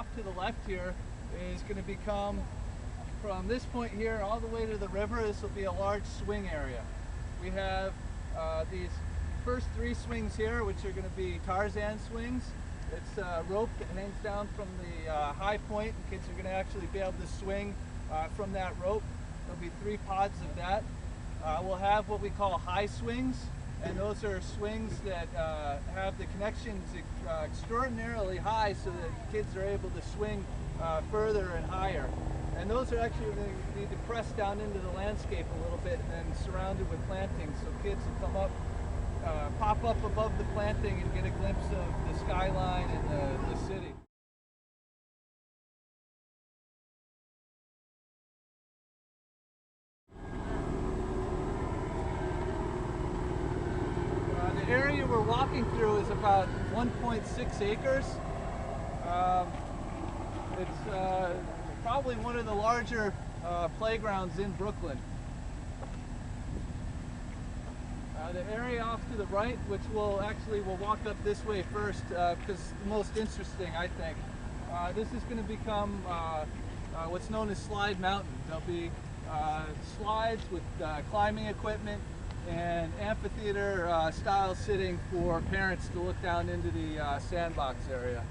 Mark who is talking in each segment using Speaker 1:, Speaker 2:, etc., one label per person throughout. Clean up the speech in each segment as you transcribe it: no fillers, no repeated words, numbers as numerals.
Speaker 1: off to the left here is going to become, from this point here all the way to the river, this will be a large swing area. We have these first 3 swings here, which are going to be Tarzan swings. It's a rope that hangs down from the high point, and kids are going to actually be able to swing from that rope. There'll be 3 pods of that. We'll have what we call high swings, and those are swings that have the connections extraordinarily high so that kids are able to swing further and higher. And those are actually going to be depressed down into the landscape a little bit and then surrounded with plantings, so kids will come up, pop up above the planting and get a glimpse of the skyline and the city. The area we're walking through is about 1.6 acres. It's probably one of the larger playgrounds in Brooklyn. The area off to the right, which we'll walk up this way first because it's the most interesting, I think. This is going to become what's known as Slide Mountain. There'll be slides with climbing equipment and amphitheater style sitting for parents to look down into the sandbox area.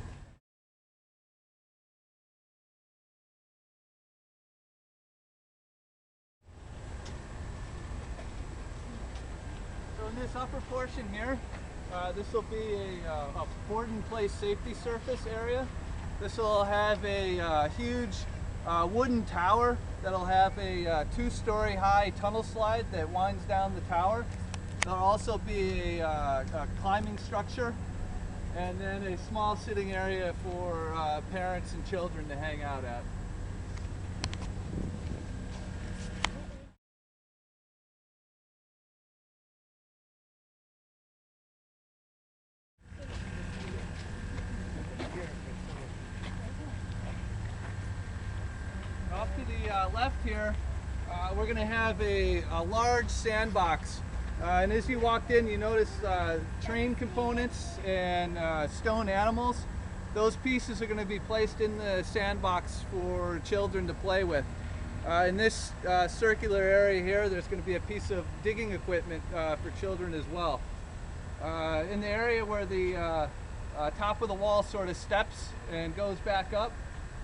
Speaker 1: So in this upper portion here, this will be a board-in-place safety surface area. This will have a huge wooden tower that'll have a 2-story high tunnel slide that winds down the tower. There'll also be a climbing structure, and then a small sitting area for parents and children to hang out at. Off to the left here, we're going to have a large sandbox. And as you walked in, you notice train components and stone animals. Those pieces are going to be placed in the sandbox for children to play with. In this circular area here, there's going to be a piece of digging equipment for children as well. In the area where the top of the wall sort of steps and goes back up,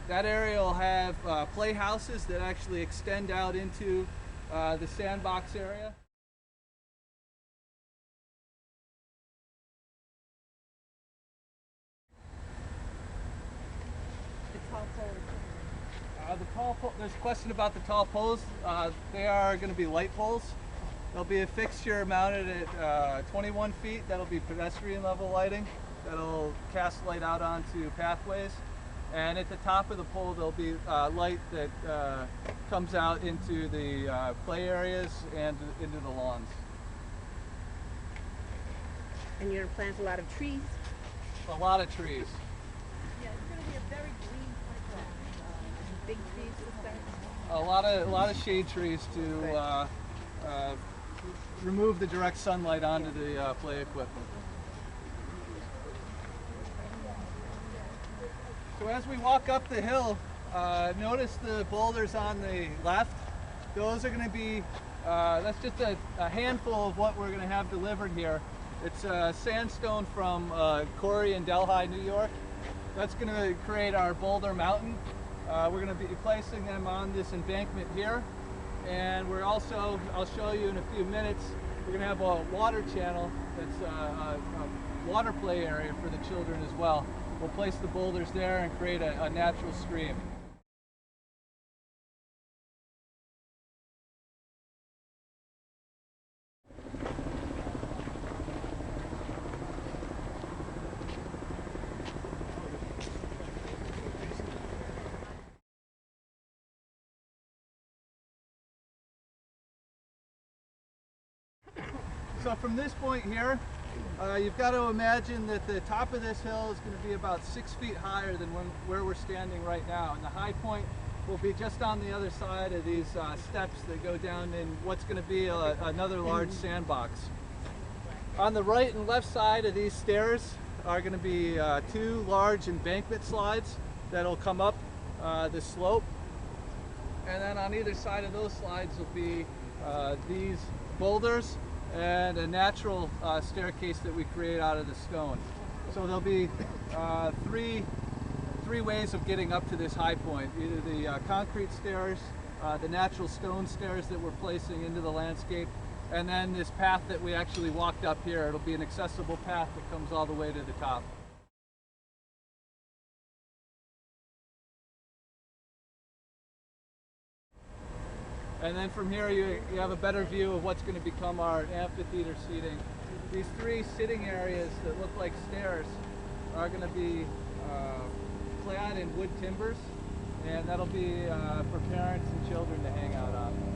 Speaker 1: that area will have playhouses that actually extend out into the sandbox area. There's a question about the tall poles. They are going to be light poles. There'll be a fixture mounted at 21 feet. That'll be pedestrian level lighting. That'll cast light out onto pathways. And at the top of the pole, there'll be light that comes out into the play areas and into the lawns.
Speaker 2: And you're going to plant a lot of trees?
Speaker 1: A lot of trees.
Speaker 2: Yeah, it's going to be a very green playground. Big trees to start?
Speaker 1: A lot of shade trees to remove the direct sunlight onto the play equipment. So as we walk up the hill, notice the boulders on the left. Those are going to be, that's just a handful of what we're going to have delivered here. It's sandstone from Corey in Delhi, New York. That's going to create our boulder mountain. We're going to be placing them on this embankment here. And we're also, I'll show you in a few minutes, we're going to have a water channel that's a water play area for the children as well. We'll place the boulders there and create a natural stream. So from this point here, you've got to imagine that the top of this hill is going to be about 6 feet higher than where we're standing right now. And the high point will be just on the other side of these steps that go down in what's going to be another large sandbox. On the right and left side of these stairs are going to be 2 large embankment slides. that'll come up the slope. And then on either side of those slides will be these boulders and a natural staircase that we create out of the stone. So there'll be three ways of getting up to this high point. Either the concrete stairs, the natural stone stairs that we're placing into the landscape, and then this path that we actually walked up here. It'll be an accessible path that comes all the way to the top. And then from here you have a better view of what's going to become our amphitheater seating. These three sitting areas that look like stairs are going to be clad in wood timbers, and that'll be for parents and children to hang out on.